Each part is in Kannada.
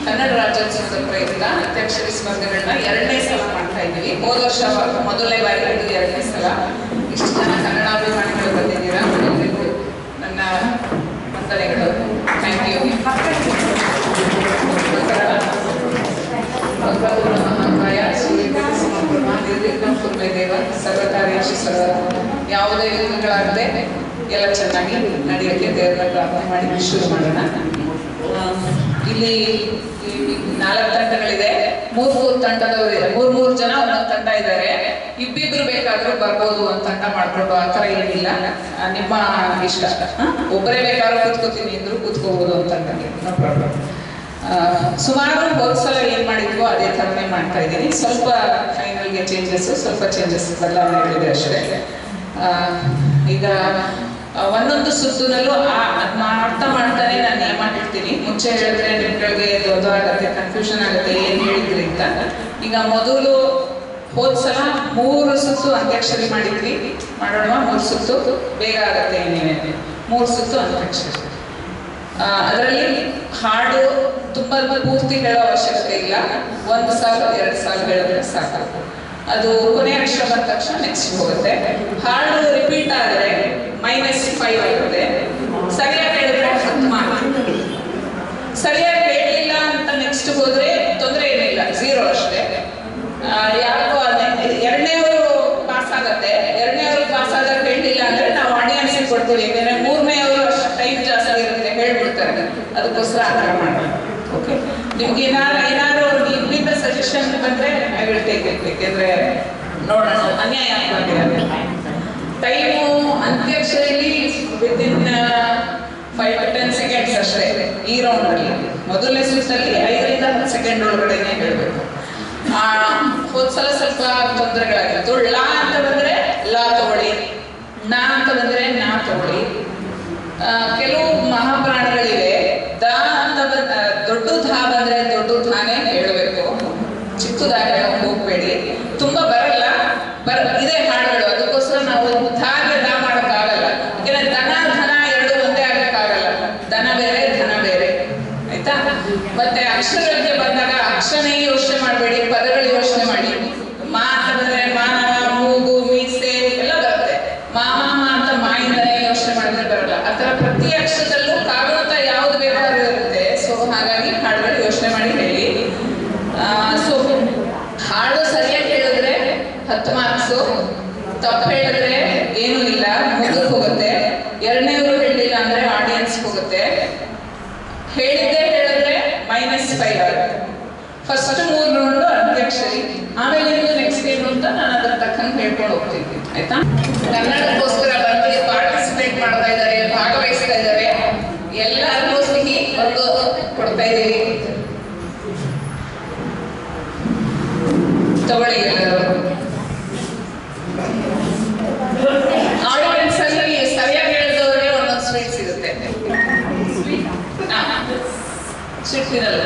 ಕನ್ನಡ ರಾಜ್ಯೋತ್ಸವದ ಪ್ರಯುಕ್ತ ಅಂತ್ಯಾಕ್ಷರಿ ಸ್ಪರ್ಧೆಗಳನ್ನ 2ನೇ ಸಲ ಮಾಡ್ತಾ ಇದ್ದೀವಿ. ಹೋದ ವರ್ಷ ಮೊದಲನೇ ಬಾರಿ, ಇದು 2ನೇ ಸಲ. ಇಷ್ಟು ಜನ ಕನ್ನಡಾಭಿಮಾನಿಗಳು ಬಂದಿದ್ದೀರಾ, ನನ್ನ ವಂದನೆಗಳು. Thank you. ಮಹಾಕಾಯ ದೇವ ಸರ್ವಕಾರ್ಯೇಷು ಸರ್ವದ, ಯಾವುದೇ ವಿಘ್ನಗಳಾಗದೆ ಎಲ್ಲ ಚೆನ್ನಾಗಿ ನಡೆಯೋಕ್ಕೆ ದೇವರನ್ನ ಪ್ರಾರ್ಥನೆ ಮಾಡಿ ಶುರು ಮಾಡೋಣ. ಇಲ್ಲಿ 4 ತಂಡಗಳಿದೆ. 3 ತಂಡದವರು, 3 ಜನ ಒಂದೊಂದು ತಂಡ ಇದ್ದಾರೆ. ಇಬ್ಬಿಬ್ರು ಬೇಕಾದ್ರೂ ಬರ್ಬೋದು, ಒಂದು ತಂಡ ಮಾಡ್ಕೊಂಡು ಆ ಥರ ಏನಿಲ್ಲ, ನಿಮ್ಮ ಇಷ್ಟ. ಒಬ್ಬರೇ ಬೇಕಾದ್ರೂ ಕೂತ್ಕೋತೀನಿ ಅಂದ್ರು ಕೂತ್ಕೋಬಹುದು ಒಂದು ತಂಡಕ್ಕೆ, ನೋ ಪ್ರಾಬ್ಲಮ್. ಸುಮಾರು ಹೋದ್ಸಲ ಏನ್ ಮಾಡಿದ್ವೋ ಅದೇ ಥರನೇ ಮಾಡ್ತಾ ಇದ್ದೀನಿ. ಸ್ವಲ್ಪ ಫೈನಲ್ಗೆ ಸ್ವಲ್ಪ ಚೇಂಜಸ್ ಬದಲಾವಣೆಗಳಿದೆ ಅಷ್ಟೇ. ಈಗ ಒಂದೊಂದು ಸುತ್ತಿನಲ್ಲೂ ಮಾಡ್ತಾ ಮಾಡ್ತಾನೆ ನಾನು ನಿಯಮ ಹೇಳ್ತೀನಿ. ಮುಂಚೆ ಹೇಳಿದ್ರೆ ನಿಮ್ಗಳಿಗೆ ದೊಡ್ಡದಾಗತ್ತೆ, ಕನ್ಫ್ಯೂಷನ್ ಆಗುತ್ತೆ ಏನ್ ಹೇಳಿದ್ರಿ ಅಂತ. ಈಗ ಮೊದಲು ಹೋದ್ಸಲ 3 ಸುತ್ತು ಅಂತ್ಯಾಕ್ಷರಿ ಮಾಡಿದ್ವಿ, ಮಾಡೋಣ 3 ಸುತ್ತು ಬೇಗ ಆಗತ್ತೆ. ಏನೇನೆ 3 ಸುತ್ತು ಅಂತ್ಯಾಕ್ಷರಿ. ಅದರಲ್ಲಿ ಹಾಡು ತುಂಬಾ ಪೂರ್ತಿ ಹೇಳೋ ಅವಶ್ಯಕತೆ ಇಲ್ಲ. 1 ಸಾಲು 2 ಸಾಲು ಹೇಳಿದ್ರೆ ಸಾಕು. ಅದು ಕೊನೆ ಅಕ್ಷರ ಬಂದ ತಕ್ಷಣ ನೆಕ್ಸ್ಟ್ ಹೋಗುತ್ತೆ. ಹಾಡು ರಿಪೀಟ್ ಆದರೆ -5 ಆಗುತ್ತೆ. ಸರಿಯಾಗಿ ಹೇಳಿದ್ರೆ 10 ಮಾರ್ಕ್. ಸರಿಯಾಗಿ ಹೇಳಿಲ್ಲ ಅಂತ ನೆಕ್ಸ್ಟ್ ಹೋದ್ರೆ ತೊಂದರೆ ಏನಿಲ್ಲ, 0 ಅಷ್ಟೇ. ಯಾಕೋ 2ನೇವರು ಪಾಸ್ ಆಗತ್ತೆ. 2ನೇವರು ಪಾಸ್ ಆದಾಗ ಹೇಳಿಲ್ಲ ಅಂದ್ರೆ ನಾವು ಆಡಿಯನ್ಸ್ ಕೊಡ್ತೀವಿ. ಯಾಕಂದ್ರೆ 3ನೇವರು ಅಷ್ಟು ಟೈಮ್ ಜಾಸ್ತಿ ಇರುತ್ತೆ, ಹೇಳ್ಬಿಡ್ತಾರೆ. ಅದಕ್ಕೋಸ್ಕರ ಆ ಥರ ಮಾಡೋಣ. ಓಕೆ, ನಿಮ್ಗೆ ಏನಾದ್ರು ಇಲ್ಲಿಂದ ಸಜೆಷನ್ ಬಂದ್ರೆ ಐ ವಿಲ್ ಟೇಕ್ ಇಟ್. ಯಾಕೆಂದ್ರೆ ನೋಡೋಣ, ಅನ್ಯಾಯ ಆಗ್ಬಾರ್ದು. ಟೈಮು ಅಂತ್ಯಾಕ್ಷರಿಯಲ್ಲಿ ವಿದಿನ್ 5 to 10 seconds ಅಷ್ಟೇ. ಈ ರೌಂಡ್ ಅಲ್ಲಿ ಮೊದಲನೇ ಸುತ್ತಲ್ಲಿ 5 ರಿಂದ 10 ಸೆಕೆಂಡ್ ಒಳಗಡೆನೆ ಹೇಳ್ಬೇಕು. ಹೋದ್ಸಲ ಸ್ವಲ್ಪ ತೊಂದರೆಗಳಾಗಿತ್ತು. ಲಾ ಅಂತ ಬಂದ್ರೆ ಲಾ ತಗೊಳ್ಳಿ, ನಾ ಅಂತ ಬಂದ್ರೆ ನಾ ತಗೊಳ್ಳಿ. ಕೆಲವು ಮಹಾಪ್ರಾಣಗಳಿವೆ. ದ ಅಂತ ದೊಡ್ಡ ಧಾ ಬಂದ್ರೆ ದೊಡ್ಡ ಧಾನೇ ಹೇಳಬೇಕು, ಚಿಕ್ಕದಾಗಿ ಹೇಳಕ್ ಹೋಗ್ಬೇಡಿ. ತುಂಬಾ ಬರಲ್ಲ, ಇದೇ ಹಾಡುಗಳು. ಅದಕ್ಕೋಸ್ಕರ ನಾವು ಧಾಗೆ ದಾ ಮಾಡೋಕ್ಕಾಗಲ್ಲ. ಯಾಕಂದ್ರೆ ದನ ಧನ 2 ಒಂದೇ ಆಗಕ್ಕಾಗಲ್ಲ. ದನ ಬೇರೆ ಧನ ಬೇರೆ, ಆಯ್ತಾ? ಮತ್ತೆ ಅಕ್ಷರಗಳಿಗೆ ಬಂದಾಗ ಅಕ್ಷರನೇ ಯೋಚನೆ ಮಾಡಬೇಡಿ, ಪದಗಳು ಯೋಚನೆ ಮಾಡಿ. ಮಾ ಅಂತ ಬಂದ್ರೆ ಮಾನವ, ಮೂಗು, ಮೀಸೆ ಎಲ್ಲ ಬರುತ್ತೆ. ಮಾಮ ಅಂತ ಮಾಯಿಂದನೇ ಯೋಚನೆ ಮಾಡಿದ್ರೆ ಬರಲ್ಲ. ಆ ಥರ ಪ್ರತಿ ಅಕ್ಷರದಲ್ಲೂ ಕಾಗುವಂತ ಯಾವ್ದು ಬೇಕಾದ್ರೂ ಇರುತ್ತೆ. ಸೊ ಹಾಗಾಗಿ ಹಾಡುಗಳು ಯೋಚನೆ ಮಾಡಿ ಹೇಳಿ. ಸೊ ಹಾಡು ಸರಿಯಾಗಿ ಹೇಳಿದ್ರೆ 10 ಮಾರ್ಕ್ಸು, ತಪ್ಪು ಹೇಳಿದ್ರೆ ಏನೂ ಇಲ್ಲ, ಮುಂದಕ್ಕೆ ಹೋಗುತ್ತೆ. 2ನೇವರು ಹೇಳಿಲ್ಲ ಅಂದ್ರೆ ಆಡಿಯನ್ಸ್ ಹೋಗುತ್ತೆ. ಹೇಳಿದ್ದೆ ಹೇಳಿದ್ರೆ -5 ಆಗುತ್ತೆ. ಫಸ್ಟ್ 3 ರೌಂಡು ಅಂತ್ಯಾಕ್ಷರಿ, ಆಮೇಲೆ ನೆಕ್ಸ್ಟ್ ಏನು ಅಂತ ನಾನು ಅದ್ರ ತಕ್ಕಂಗೆ ಹೇಳ್ಕೊಂಡು ಹೋಗ್ತೀನಿ, ಆಯ್ತಾ? ಕನ್ನಡಕ್ಕೋಸ್ಕರ ಬಂದು ಪಾರ್ಟಿಸಿಪೇಟ್ ಮಾಡ್ತಾ ಇದ್ದಾರೆ, ಭಾಗವಹಿಸ್ತಾ ಇದ್ದಾರೆ. ಎಲ್ಲರಿಗೂ ಸಿಹಿ ಒಂದು ಕೊಡ್ತಾ ಇದ್ದೀವಿ, ತಗೊಳ್ಳಿ ಎಲ್ಲರೂ. ಆಡಿಯನ್ಸ್ ಅಲ್ಲಿ ಸರಿಯಾಗಿ ಹೇಳಿದವರಿಗೆ ಒಂದೊಂದು ಸ್ವೀಟ್ ಸಿಗುತ್ತೆ. ಸ್ವೀಟ್ ಇರಲ್ಲ,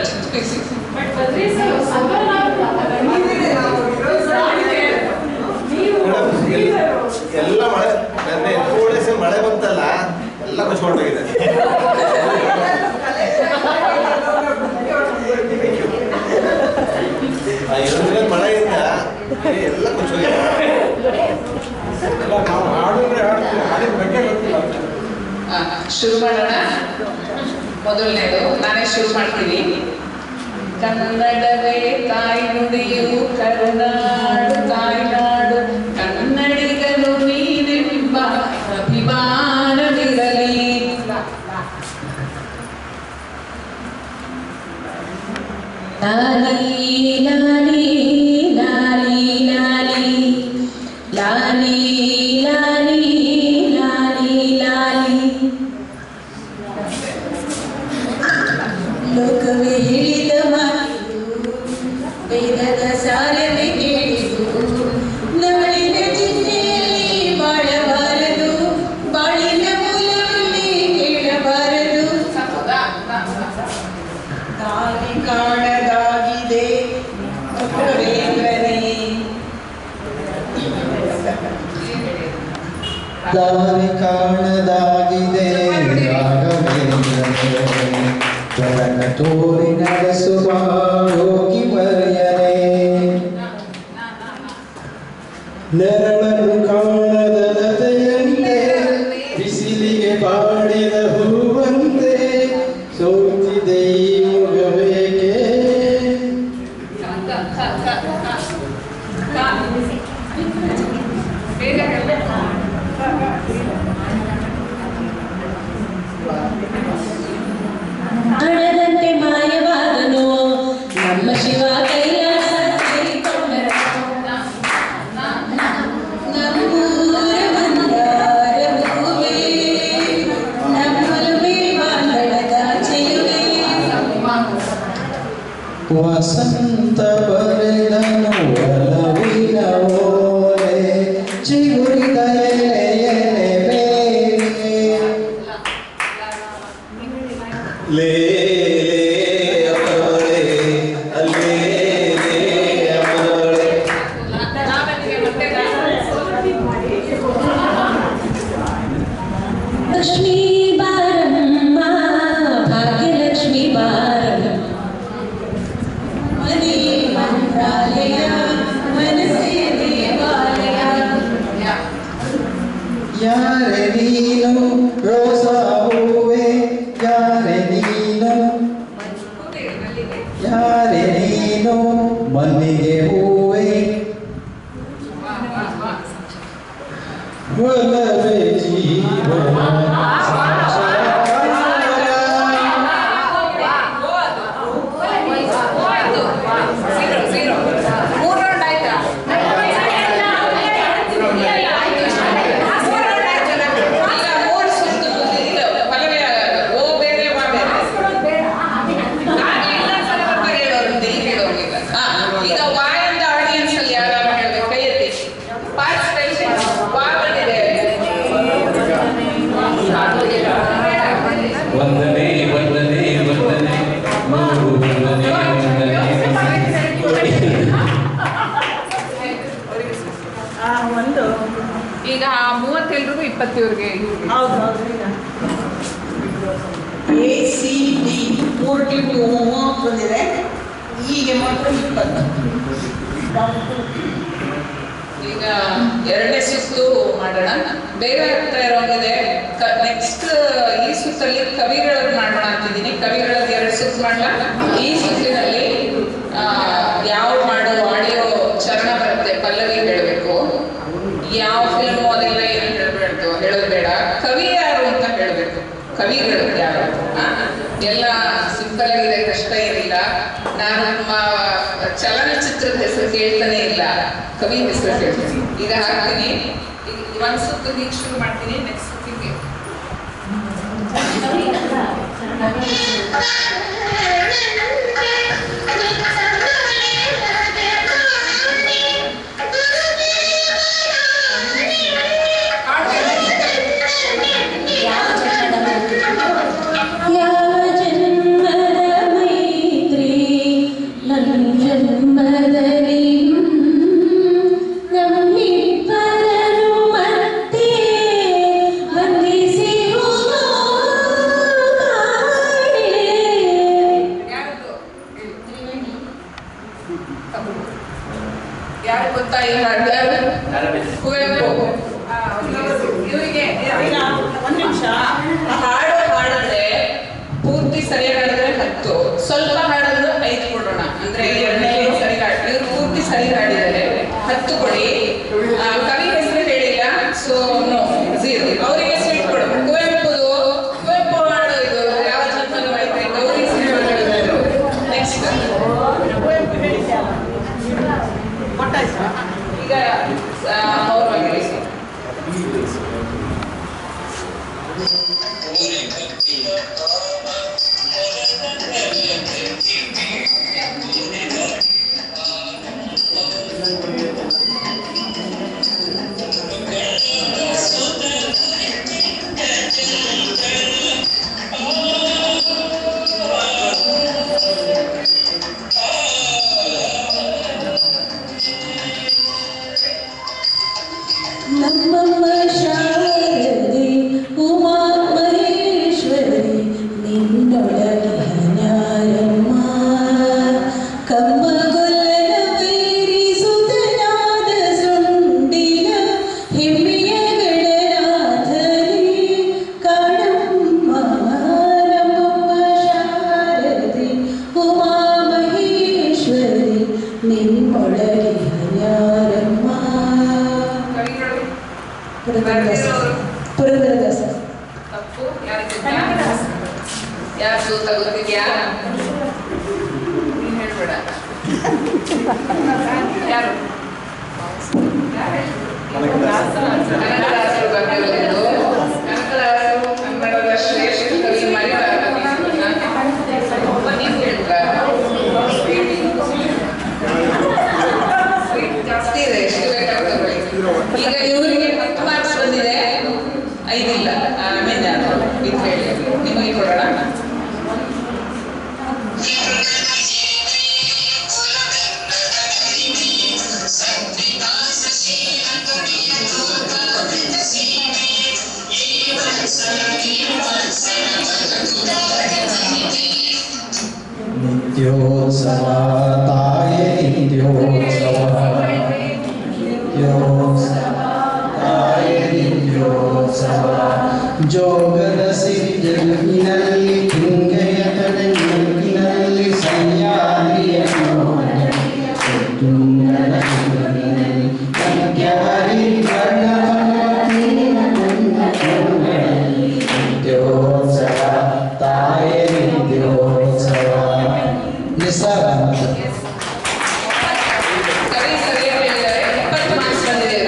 ಎಲ್ಲ ಮಳೆ ಬಂತಲ್ಲ, ಎಲ್ಲ ಮುಚ್ಕೊಂಡೋಗಿದೆ. ಮಳೆಯಿಂದ ಎಲ್ಲ ಮುಚ್ಚೋಗಿದೆ. ಶುರು ಮಾಡೋಣ. ಮೊದಲನೇದು ನಾನೇ ಶುರು ಮಾಡ್ತೀನಿ. ಕನ್ನಡವೇ ತಾಯಿ ನುಡಿಯು, ಕರುನಾಡು ತಾಯ್ನಾಡು, ಕನ್ನಡಿಗರು ನೀನೆಂಬ ಅಭಿಮಾನವಿರಲಿ. ಲಾಲಿ ಲಾಲಿ ಲಾಲಿ ಲಾಲಿ ಲಾಲಿ ಲಾಲಿ ಲಾಲಿ ಲಾಲಿ. ಲೋಕವೇ ಹೇಳಿದ ಮಾತು, ವೇದದ ಸಾರವೇ ಕೇಳಿತು. ನಾಳಿನ ಚಿಂತೆಯಲ್ಲಿ ಬಾಳಬಾರದು, ಬಾಳಿನ ಮೂಲದಲ್ಲಿ ಕೇಳಬಾರದು. ದಾರಿ ಕಾಣದಾಗಿದೆ ರಾಘವೇಂದ್ರನೇ, ದಾರಿ ಕಾಣದಾಗಿದೆ ರಾಘವೇಂದ್ರನೇ. ತೋರಿ ನಡೆಸುವ ಯೋಗಿ ವರ್ಯನೇ ನೆರಳನ್ನು ಕಾಣದ ಲತೆಯಂತೆ ಬಿಸಿಲಿಗೆ ಬಾಡಿದ ಹೂವಂತೆ ಸೋತಿದೆ ಈ ಮುಖವೇಕೆ ಹಣದಂತೆ ಮಾಯವಾದನು ನಮ್ಮ ಶಿವ ಕೈಲಾಸ ವಸಂತ ಬರೆದನು ಒಲವಿನ ಓಲೆ ಚಿಗುರಿದ ಎಲೆ ಲೇ ಲಕ್ಷ್ಮೀ ಬಾರಮ್ಮ ಭಾಗ್ಯಲಕ್ಷ್ಮೀ ಬಾರಮ್ಮ ಮನೆ ಮಂತ್ರಾಲಯ ಮನಸ್ಸೇ ದೇವಾಲಯ ಯಾರೆ ನೀನು ರೋಸಾ ಹೂವೆ ಯಾರೆ ನೀನು ಯಾರೆ ನೀನು ಮಲ್ಲಿಗೆ ಹೂವೆ ಒಲವೇ ಜೀವನ ವಂದನೆ ವಂದನೆ ವಂದನೆ ವಂದನೆ ಒಂದು ಈಗ 30 20 ACD 3 ಟೀಮ್ ಬಂದಿದೆ ಈಗ ಮಾತ್ರ 20 ಈಗ ಎರಡನೇ ಸುತ್ತು ಮಾಡೋಣ. ಬೇಗ ಆಗ್ತಾ ಇರೋಂಗಿದೆ. ನೆಕ್ಸ್ಟ್ ಈ ಸುತ್ತಲ್ಲಿ ಕವಿಗಳದ್ದು ಮಾಡೋಣ ಅಂತಿದ್ದೀನಿ. ಕವಿಗಳದ್ದು 2 ಸುತ್ತು ಮಾಡಲ. ಈ ಸುತ್ತಿನಲ್ಲಿ ಯಾವ ಮಾಡೋ ಆಡಿಯೋ ಚರಣ ಬರುತ್ತೆ, ಪಲ್ಲವಿ ಹೇಳಬೇಕು. ಯಾವ ಫಿಲ್ಮು ಅದೆಲ್ಲ ಏನು ಹೇಳೋದು ಬೇಡ. ಕವಿ ಯಾರು ಅಂತ ಹೇಳಬೇಕು. ಕವಿಗಳು ಯಾರು ಎಲ್ಲ ಸಿಂಪಲ್ ಆಗಿದೆ, ಕಷ್ಟ ಏನಿಲ್ಲ. ನಾನು ನಮ್ಮ ಚಲನಚಿತ್ರದ ಹೆಸರು ಕೇಳ್ತಾನೆ ಇಲ್ಲ, ಕವಿ ಹೆಸರು ಕೇಳ್ತೀನಿ. ಈಗ ಹಾಕ್ತೀನಿ. ಈಗ ಒಂದು ಸುತ್ತು ಹೀಗೆ ಶುರು ಮಾಡ್ತೀನಿ. ನೆಕ್ಸ್ಟ್ ಸುತ್ತಿಗೆ ಯಾರು ಗೊತ್ತಾ? ಈ ಹಾಡು ಕುವೆಂಪು. ಇವರಿಗೆ ಒಂದು ನಿಮಿಷ ಹಾಡು ಹಾಡಿದ್ರೆ ಪೂರ್ತಿ ಸರಿಯಾಗಿ ಹಾಡಿದ್ರೆ 10, ಸ್ವಲ್ಪ ಹಾಡಿದ್ರೆ 5 ಕೊಡೋಣ. ಅಂದ್ರೆ 2ನೇ ಸರಿ ಹಾಡಿ, ಇವ್ರು ಪೂರ್ತಿ ಸರಿ ಹಾಡಿದ್ದಾರೆ 10 ಕೊಡಿ. ಕವಿ ಹೆಸರು ಹೇಳಿಲ್ಲ, ಸೊ ನೋ 0. ಅವರಿಗೆ ಹೆಸರು ಇಟ್ಕೊಡು. ಕುವೆಂಪು ಹಾಡು ಇದು ಯಾವ ಜನ್ಮನೂ ಐತೆ, ಗೌರಿ ಹೆಸರು. ನೆಕ್ಸ್ಟ್ ಕುವೆಂಪು ಹೇಳಿದ್ದೆ ಈಗ ಮೌನವಾಗಿ ಸೂತ ಗೊತ್ತಿದ್ಯಾ? ನೀನ್ ಹೇಳ್ಬೇಡ. ಯಾರು? ಕನಕದಾಸರು ಬರೆದಿರೋದು. ಕನಕದಾಸರು ಕನ್ನಡದ ಶ್ರೇಷ್ಠ ಕವಿ ಮರಿಬಾರದು. ನೀವು ಹೇಳ್ತಾರೆ ಜಾಸ್ತಿ ಇದೆ, ಎಷ್ಟು ಬೇಕಾಗ್ತದೆ. ಈಗ ಇವರಿಗೆ 10 ಮಾರ್ಕ್ಸ್ ಬಂದಿದೆ, 5 ಇಲ್ಲ. ಆಮೇಲೆ ಇದು ಹೇಳಿ ನಿಮಗೆ ಕೊಡೋಣ. ನಿತ್ಯೋತ್ಸವ ತಾಯೇ ನಿತ್ಯೋತ್ಸವ, ನಿತ್ಯೋತ್ಸವ ತಾಯೇ ನಿತ್ಯೋತ್ಸವ. ಜೋಗದ ಸಿರಿಯಲ್ಲಿ ತುಂಗೆಯ ತಡೆಯಲ್ಲಿ ಸಹ್ಯಾದ್ರಿಯ ತುಂಗದ ಹರಿ ನಿತ್ಯೋತ್ಸವ ತಾಯೇ ನಿತ್ಯೋತ್ಸವ. ನಿಸ್ಸಾರ ಕವಿ ಸರಿಯಾಗಿ ಹೇಳಿದ್ದಾರೆ. 20 ಮಾರ್ಕ್ಸ್ ಬಂದಿದೆ.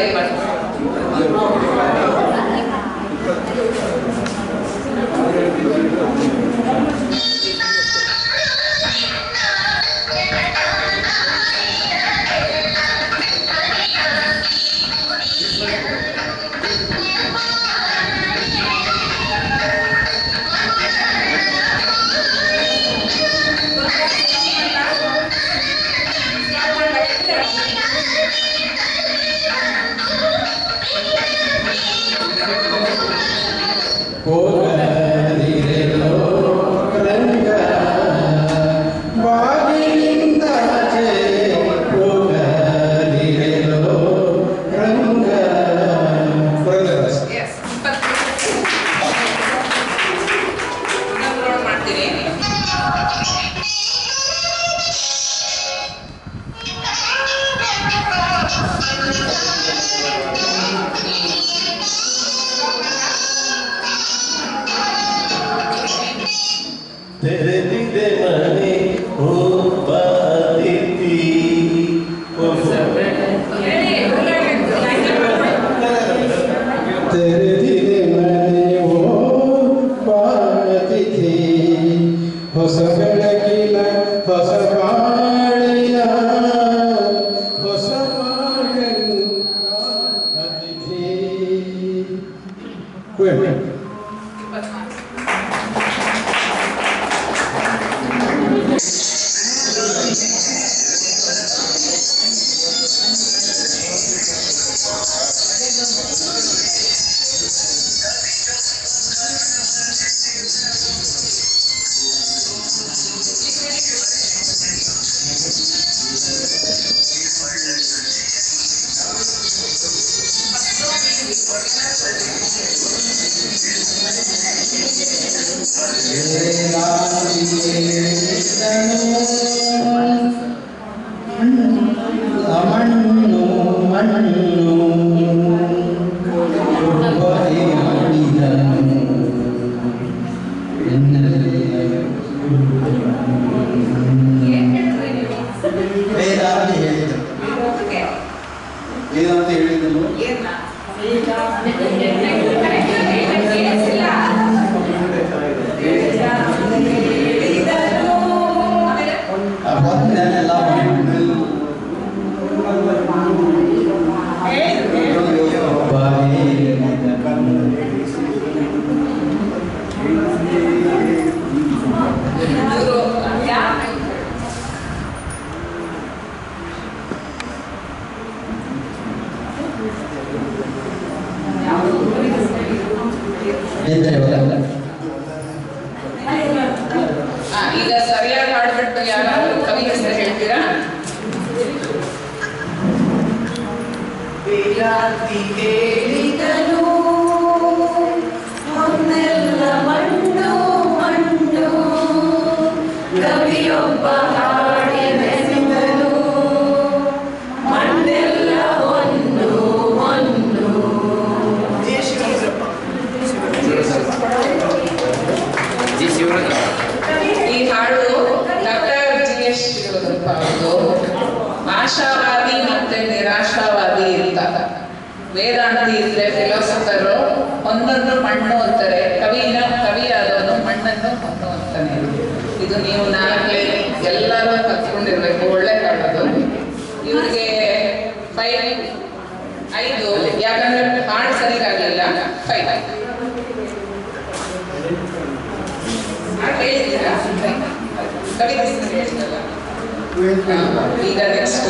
ಹೋಗದಿರೆಲೋ ರಂಗ ಬಾಗಿಲಿಂದಾಚೆ, ಹೋಗದಿರೆಲೋ ರಂಗ. ಮಾಡ್ತೀನಿ. ತೆರೆದಿದೆ ಮನೆ ಒಬ್ಬ ಅತಿಥಿ, ತೆರೆದಿದೆ ಮನೆ ಒಬ್ಬ ಅತಿಥಿ. ಹೊಸ ಬೆಳಕಿನ ಹೊಸ ಬಾಳೆಯ ಹೊಸ ಬಾಳೆಯ ಅತಿಥಿ. ಮಣ್ಣು ಮಣ್ಣು ಒಬ್ಬರೇ ಮಾಡಿದನು ವೇದಾಂತ ಹೇಳಿದರು. ವೇದಾಂತ ಹೇಳಿದನು ಒಂದೆಲ್ಲ ಈಗ ಸರಿಯಾಗಿ ಹಾಡ್ಬಿಟ್ಟು ಯಾರಾದ್ರೂ ಕವಿ ಹೆಸರು ಹೇಳ್ತೀರಾ? ಹೇಳಿದನು ಒಂದೆಲ್ಲ ಮಣ್ಣು ಮಣ್ಣು, ಕವಿಯೊಬ್ಬ ಹಾಡಿದನು ಮಣ್ಣೆಲ್ಲ ಒಂದು ಒಂದು. ಜಿ ಶಿವರಾಜ್ ವಿಶ್ವರೂಪ ಹೌದು. ಆಶಾವಾದಿ ಮತ್ತೆ ನಿರಾಶಾವಾದಿ ಅಂತ. ವೇದಾಂತಿ ಇದ್ರೆ ಫಿಲಾಸಫರು ಒಂದೊಂದು ಮಣ್ಣು ಅಂತಾರೆ, ಕವಿ ಆದವನು ಮಣ್ಣನ್ನು ಹೊಂದು ಅಂತಾನೆ. ಇದು ನೀವು ನಾಲ್ಕೇ ಎಲ್ಲರೂ ಕತ್ಕೊಂಡಿರ್ಬೇಕು, ಒಳ್ಳೆ ಕಾಣೋದು. ಇವ್ರಿಗೆ 5 ಯಾಕಂದ್ರೆ ಹಾಡು ಸರಿಗಾಗಲಿಲ್ಲ 5 ಹೇಳಿದ್ದೀರಾ ಕವಿತೆ ಹೇಳಿದ್ದಲ್ಲ. ಈಗ ನೆಕ್ಸ್ಟ್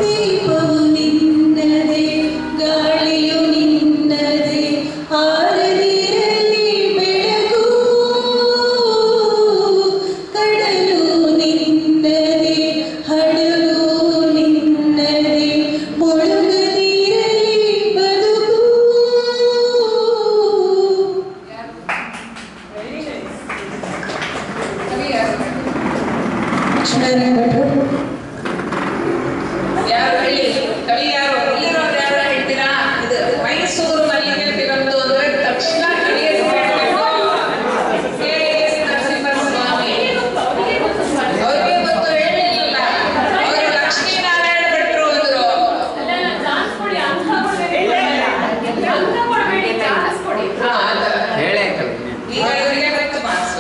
ದೀಪವು ನಿನ್ನದೇ, ಗಾಳಿಯು ನಿನ್ನದೇ, ಹಾರದಿರಲಿ ಬೆಳಕು. ಕಡಲು ನಿನ್ನದೇ, ಹಡಗು ನಿನ್ನದೇ, ಮುಳುಗದಿರಲಿ ಬದುಕು. ಯಾರು ಹೇಳಿ? ಕವಿ ಯಾರು? ಇಲ್ಲಿರೋರು ಯಾರು ಹೇಳ್ತೀರಾ? ಇದು ಮೈಸೂರು ಮಲ್ಲಿಗೆ ತಿರುತ್ತು ಅಂದ್ರೆ ತಕ್ಷಣ ಕವಿಯ ನರಸಿಂಹಸ್ವಾಮಿ. ಅವ್ರಿಗೆ ಗೊತ್ತು, ಹೇಳಿಲ್ಲ. ಅವರು ಲಕ್ಷ್ಮೀನಾರಾಯಣ ಭಟ್ರು ಅಂದ್ರು. ಈಗ ಇವರಿಗೆ ಗೊತ್ತು ಮಾರ್ಕ್ಸ್.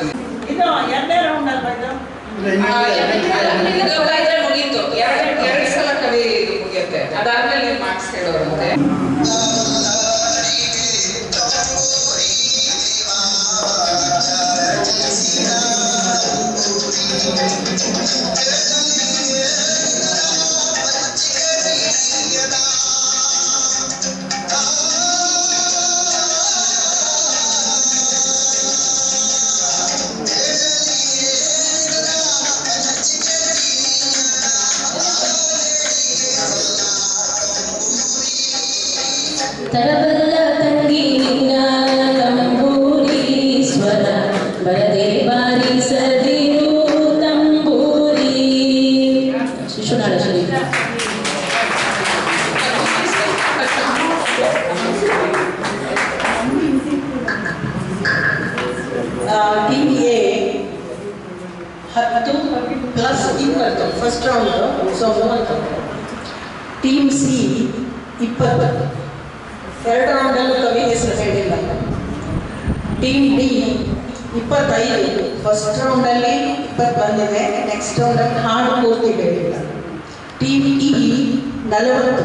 ಇದು ಎರಡನೇ ರೌಂಡ್ ಅಲ್ವಾ ಇದು? ಇದು ಮುಗೀತು. ಎರಡು ಸಲ ಕವಿ ಮುಗಿಯುತ್ತೆ. ಅದಾದ್ಮೇಲೆ ಮಾರ್ಕ್ಸ್ ಹೇಳೋರಂತೆ. ತರಬಲ್ಲ ತಂಗಿ ನಿನ್ನ ತಂಬೂರಿ ಸ್ವರ, ಬರದೆ ಬಾರಿಸದಿರು ತಂಬೂರಿ. Shishunala Shri team A 10 plus 20 first round, so 30. Team C 20. ಎರಡು ರೌಂಡಲ್ಲೂ ಕವಿ ಹೆಸರು ಹೇಳಿಲ್ಲ. Team D 25. ಫಸ್ಟ್ ರೌಂಡಲ್ಲಿ 20 ಬಂದಿದೆ, ನೆಕ್ಸ್ಟ್ ರೌಂಡಲ್ಲಿ ಹಾಡು ಪೂರ್ತಿ ಹೇಳಿಲ್ಲ. Team E 40.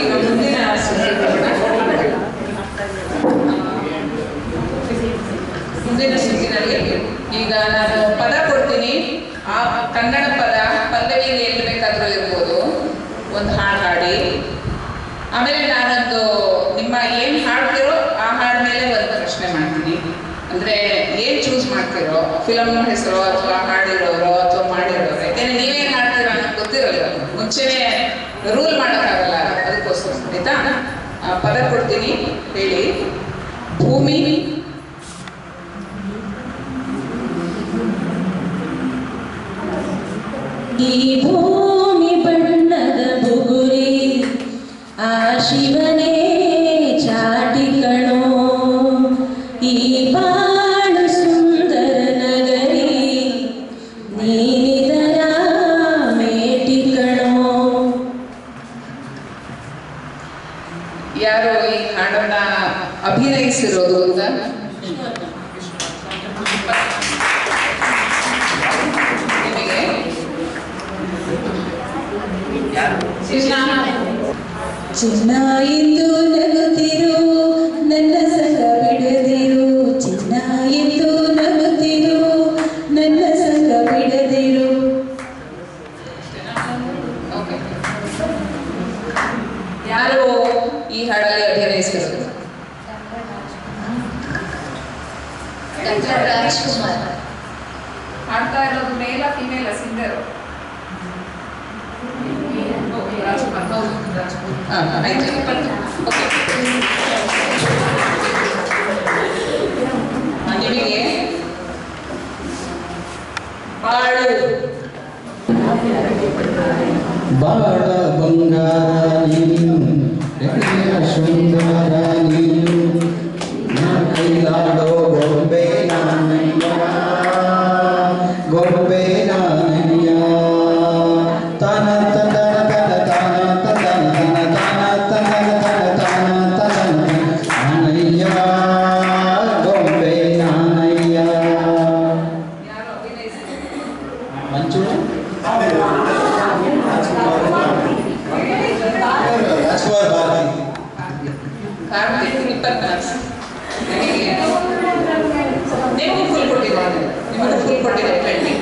ಈಗ ಮುಂದಿನ ಸುತ್ತಿನಲ್ಲಿ ಈಗ ನಾನು ಪದ ಕೊಡ್ತೀನಿ. ಆ ಕನ್ನಡ ಪದ ಪಲ್ಲವಿಯಲ್ಲಿ ಎಲ್ಲಿ ಬೇಕಾದರೂ ಇರ್ಬೋದು. ಒಂದು ಹಾಡು ಹಾಡಿ, ಆಮೇಲೆ ನಾನೊಂದು ನಿಮ್ಮ ಏನು ಹಾಡ್ತಿರೋ ಆ ಹಾಡು ಮೇಲೆ ಒಂದು ಪ್ರಶ್ನೆ ಮಾಡ್ತೀನಿ. ಅಂದರೆ ಏನು ಚೂಸ್ ಮಾಡ್ತಿರೋ, ಫಿಲಮ್ನ ಹೆಸರು ಅಥವಾ ಹಾಡಿರೋರು ಅಥವಾ ಮಾಡಿರೋರು. ಯಾಕೆಂದರೆ ನೀವೇನು ಹಾಡ್ತೀರೋ ನನಗೆ ಗೊತ್ತಿರಲ್ಲ, ಮುಂಚೆನೇ ರೂಲ್ ಮಾಡೋಕ್ಕಾಗಲ್ಲ. ಅದಕ್ಕೋಸ್ಕರ ಆಯ್ತಾ? ಪದ ಕೊಡ್ತೀನಿ, ಹೇಳಿ. ಭೂಮಿ, ಈ ಭೂಮಿ ಬಣ್ಣದ ಬುಗುರಿ, ಆ ಶಿವನೇ ಚಾಟಿ ಕಣೋ. ಈ ಬಾಳು ಸುಂದರ ನಗರಿ, ನೀನಿದರ ಮೇಟಿ ಕಣೋ. ಯಾರು ಈ ಹಾಡನ್ನ ಅಭಿನಯಿಸಿರೋದು ಅಂತ? ನಿಮಗೆ ಚಿನ್ನ ಎಂದು ನಗುತ್ತಿರು, ನನ್ನ ಸಂಗ ಬಿಡದಿರು. ಚಿನ್ನ ಎಂದು ನಗುತ್ತಿರು, ನನ್ನ ಸಂಗ ಬಿಡದಿರು. ಯಾರು ಈ ಹಾಡಲ್ಲಿ ಅಭಿನಯಿಸಿರೋದು? ರಾಜ್ಕುಮಾರ್. ಹಾಡ್ತಾ ಇರೋದು ಮೇಲ ಫಿಮೇಲ? ನಿಮಗೆ ಬಾಳು ಬಾಳ ಬಂಗಾರ ನೀನು ಎಳೆಯ ಶೃಂಗಾರ ನೀನು ನಾ ಕೈಲಾಡೋ ಗೊಂಬೆ ನಾನಯ್ಯ ಗೊಂಬೆ ನಾನಯ್ಯ ತನ ತನ ತನ ತನ ತನ ತನ ತನ ತನ ತನ ತನ ನಾನಯ್ಯ ಗೊಂಬೆ ನಾನಯ್ಯ ಮಂಚು ರಾಜ್ಕುಮಾರ್ ಭಾರತಿ ಕಾರ್ತಿಕ್ 20 ಮಾರ್ಕ್ಸ್ ನಿಮಗೆ ಫುಲ್ ಕೊಟ್ಟಿದ್ದಾರೆ ನಿಮಗೆ ಫುಲ್ ಕೊಟ್ಟಿದ್ದಾರೆ 20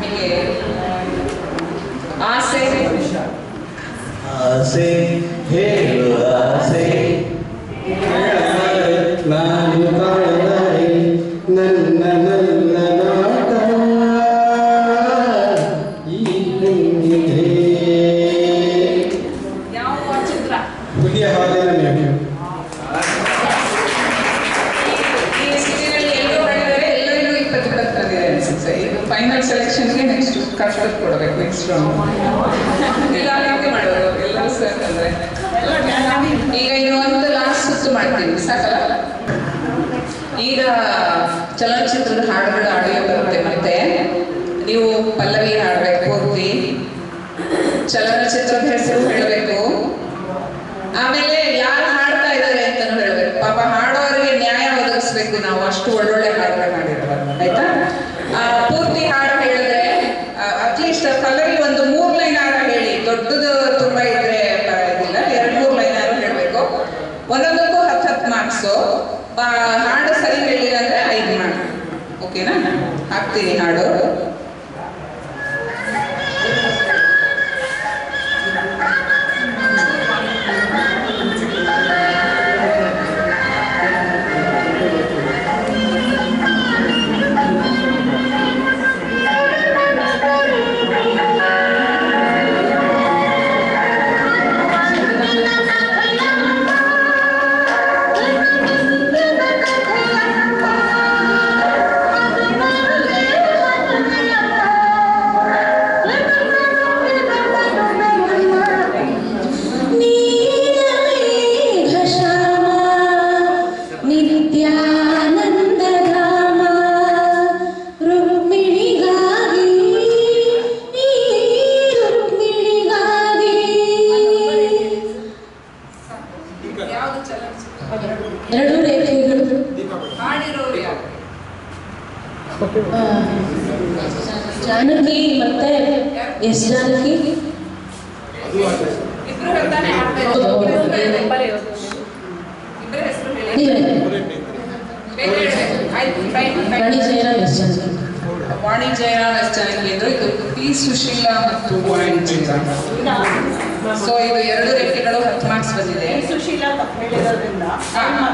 ನಿಮಗೆ ಆಸೆ ಆಸೆ ಹೇಳು ಆಸೆ ನಾನು ಕಾಣಲಾರೆ ನನ್ನ ನನ್ನ ನಾಟ ಈ ಹೆಣ್ಣಿಗೆ ಯಾವ ಚಿತ್ರ ಹುಲಿಯ ಹಾಲಿನ ಮೇವು ಈ ಸಿಟಿನಲ್ಲಿ ಎಲ್ಲರೂ ಮಾಡಿದ್ದಾರೆ ಎಲ್ಲರಿಗೂ 20 ಬಂದಿದೆ ಅನ್ಸುತ್ತೆ ಇದು ಫೈನಲ್ ಸೆಲೆಕ್ಷನ್ಗೆ ನೆಕ್ಸ್ಟ್ ಕಷ್ಟ ಕೊಡಬೇಕು ನೆಕ್ಸ್ಟ್ ರೌಂಡ್ ಇಲ್ಲ ಹಾಗೆ ಮಾಡೋದು ಎಲ್ಲರೂ ಸೇರ್ಕಂದ್ರೆ ಈಗ ಇನ್ನೊಂದು ಲಾಸ್ಟ್ ಸುತ್ತು ಮಾಡ್ತೀವಿ ಸಾಕಲ್ಲ ಈಗ ಚಲನಚಿತ್ರದ ಹಾಡುಗಳು ಆಡಿಯೋ ಬರುತ್ತೆ ಮತ್ತೆ ನೀವು ಪಲ್ಲವಿ ಹಾಡಬೇಕು ಪೂರ್ತಿ ಚಲನಚಿತ್ರದ ಹೆಸರು ಹೇಳಬೇಕು ಆಮೇಲೆ ಯಾರು ಹಾಡ್ತಾ ಇದ್ದಾರೆ ಅಂತಾನು ಹೇಳ್ಬೇಕು ಪಾಪ ಹಾಡೋರಿಗೆ ನ್ಯಾಯ ಒದಗಿಸ್ಬೇಕು ನಾವು ಅಷ್ಟು ಒಳ್ಳೊಳ್ಳೆ ಹಾಡುಗಳು ಮಾಡಿರೋದು ಆಯ್ತಾ ಪೂರ್ತಿ ಹಾಡು ಹೇಳಿದ್ರೆ ಅಟ್ಲೀಸ್ಟ್ ಪಲ್ಲವಿ ಒಂದು 3 ಲೈನ್ ಆರ ಹೇಳಿ ದೊಡ್ಡದು ತುಂಬಾ ಇದ್ರೆ ಇದಿಲ್ಲ 2-3 ಲೈನ್ ಆರು ಹೇಳ್ಬೇಕು ಒಂದೊಂದಕ್ಕೂ 10 ಮಾರ್ಕ್ಸು ಹಾಡು ಸರಿ ಹೇಳಿಲ್ಲ ಅಂದ್ರೆ 5 ಮಾರ್ಕ್ಸ್ ಓಕೆನಾ ಹಾಕ್ತೀನಿ ಹಾಡು ಎರಡು ರೇಖೆಗಳು ಹಾಡಿರೋರು ಯಾರು ಜಾನಕಿ ಮತ್ತೆ ಎಸ್ ಜಾನಕಿ ಇಬ್ರು ಹೇಳ್ತಾನೆ ಹಾಡ್ತಾ ಇದ್ರು ಇಬ್ರು ಹೆಸರು ಹೇಳಿ ವಾಣಿ ಜಯರಾಮ್ ಎಸ್ ಜಾನಕಿ ವಾಣಿ ಜಯರಾಮ್ ಎಸ್ ಜಾನಕಿ ಅಂದ್ರು ಇದು ಪಿ ಸುಶೀಲಾ ಮತ್ತು ವಾಣಿ ಜಯರಾಮ್ ಸೊ ಇದು 2 ರೇಖೆಗಳು 10 ಮಾರ್ಕ್ಸ್ ಬಂದಿದೆ ಸುಶೀಲಾ ತಪ್ಪು ಹೇಳಿರೋದ್ರಿಂದ 5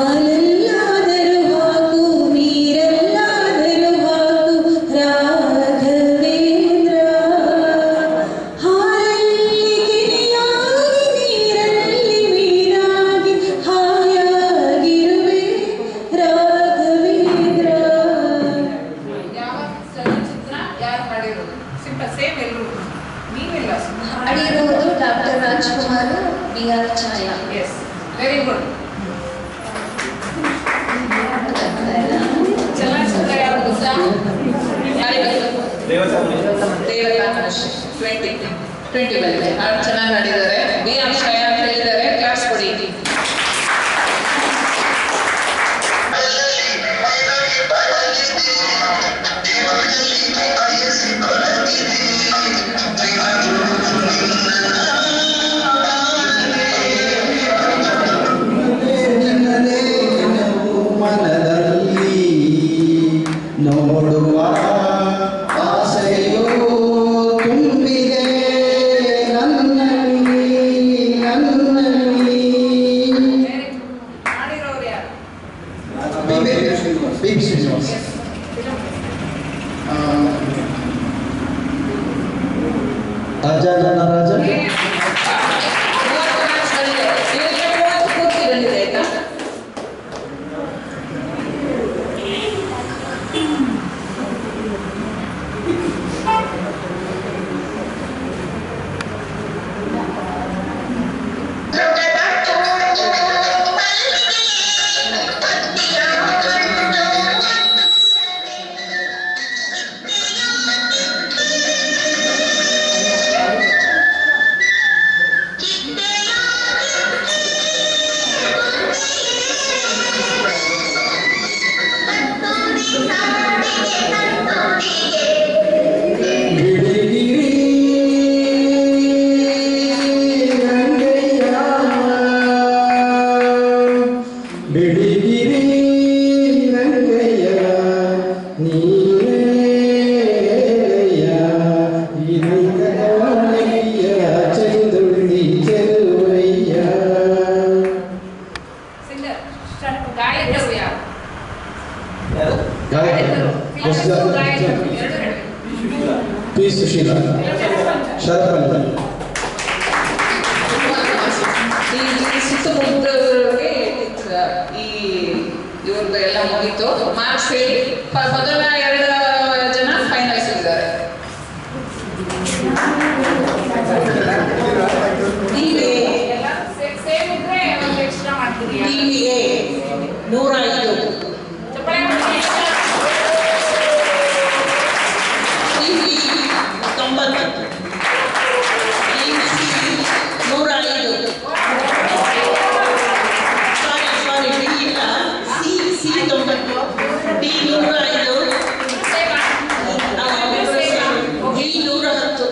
ಹಾಲೆಲ್ಲಾದರೂ ಹಾಕು ನೀರೆಲ್ಲಾದರೂ ಹಾಕು ರಾಘವೇಂದ್ರ ಹಾಲಲ್ಲಿ ಗಿರಿಯಾಗಿ ನೀರಲ್ಲಿ ಮೀನಾಗಿ ಹಾಯಾಗಿರುವೆ ರಾಘವೇಂದ್ರ ಯಾವ ಚಲನಚಿತ್ರ ಯಾರು ಹಾಡಿರೋದು ಸಿಂಪಲ್ ಸೇಮ್ ಎಲ್ಲರೂ ನೀವೆಲ್ಲ ಹಾಡಿರುವುದು ಡಾಕ್ಟರ್ ರಾಜ್ಕುಮಾರ್ BR ಛಾಯಾ ಎಸ್ ವೆರಿ ಗುಡ್ ಚಲನಚಿತ್ರ ಯಾವುದು ಗೊತ್ತಾ ದೇವತಾಮನುಷ್ಯ 20 ಬಂದಿದೆ ಹಾಡು ಚೆನ್ನಾಗಿ ಹಾಡಿದ್ದಾರೆ BR ಛಾಯಾ ಅಂತ ಹೇಳಿದ್ದಾರೆ ಕ್ಲಾಸ್ ಕೊಡಿ I ಮುಗೀತು. ಮಾರ್ಕ್ಸ್ ಹೇಳಿ. ಮೊದಲ 2 ಜನ ಫೈನಲ್ಸ್ ಇದ್ದಾರೆ. DVA 105. DVE 90. DVC 105. ಸಾರಿ ಡಿ ಇಲ್ಲ, C 90, D 105, E 110.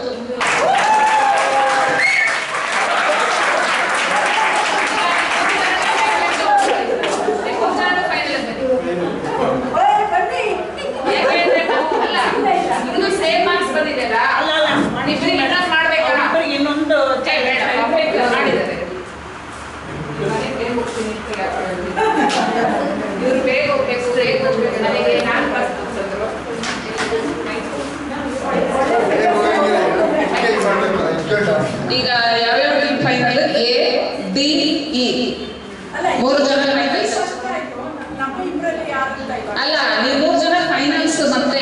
ಇನ್ನೊಂದು ಇವರು ಬೇಗ ಹೋಗ್ಬೇಕು, ನನಗೆ ನಾನು ಬಸ್ ತಂದ್ರು. ಈಗ ಯಾವ್ಯಾವ team final? A, D, E 3 ಜನ ಫೈನಲ್ಸ್. ಅಲ್ಲ, ನೀವು 3 ಜನ ಫೈನಲ್ಸ್ ಮತ್ತೆ